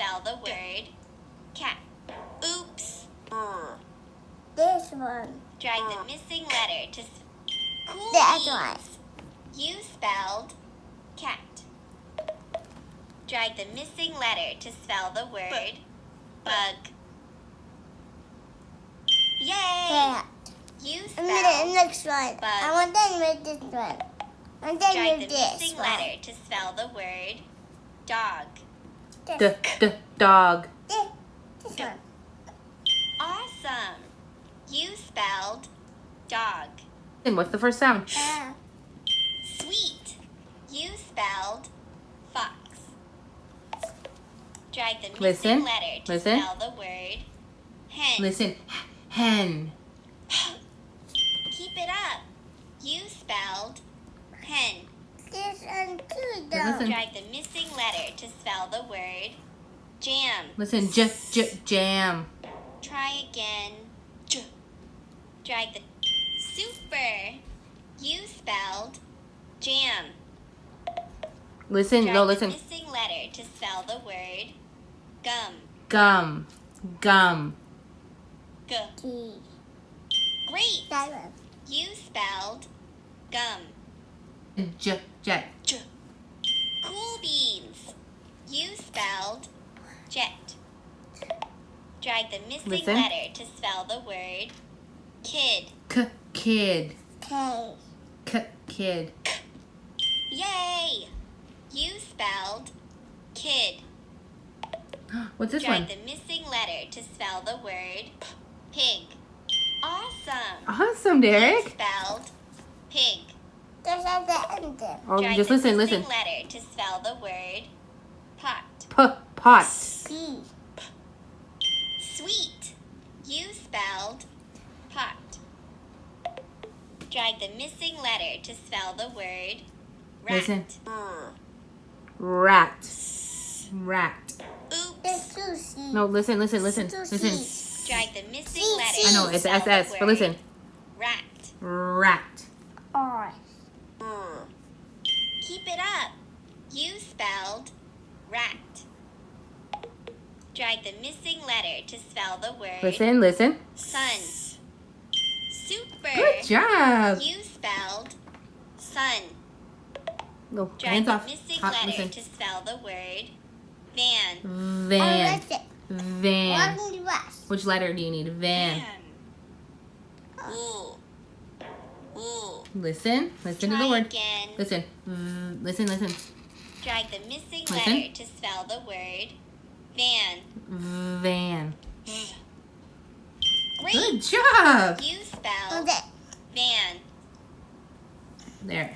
spell the word cat. Oops. This one. Drag the missing letter to cool This beans. one. You spelled cat. Drag the missing letter to spell the word bug. Yay! Cat. You And the spelled next one. bug. I want to make this one. And then Drag with the this missing one. letter to spell the word dog. Dog. This one. Awesome! You spelled dog. And what's the first sound? Sweet! You spelled fox. Drag the missing Listen. letter to Listen. spell the word hen. Listen. Hen. Keep it up. You spelled hen. This one too, though. Listen. Drag the missing letter to spell the word jam. Listen. Jam. Try again. Drag the super. You spelled jam. Listen. Drag No, the listen. missing letter to spell the word gum. Gum. G. T. Great. That one. You spelled gum. Jet. Cool beans. You spelled jet. Drag the missing Listen. letter to spell the word kid. Kid. K. Kid. Yay! You spelled kid. What's this Drag one? the missing letter to spell the word pig. Awesome. Awesome, You Derek. spelled pig. There's at the end there. Oh, Drag just the listen. missing letter to spell the word pot. Pot. P. Sweet. You spelled pot. Drag the missing letter to spell the word rat. Listen. Rat. Oops. There's sushi. No, listen. Listen. Drag the missing C. letter. I know to it's spell the SS, but word listen. Rat. Rat. R. Keep it up. You spelled rat. Drag the missing letter to spell the word Listen. sun. Super. Good job. You spelled sun. No, Drag hands the off. missing Hot, letter listen. to spell the word van. Van. Oh, that's it. Van. One in the rest. Which letter do you need? Van. Ooh. Ooh. Listen to the Try word. again. Listen. Listen. Drag the missing Listen. letter to spell the word van. Van. Great. Good job. You spelled Okay. van. There.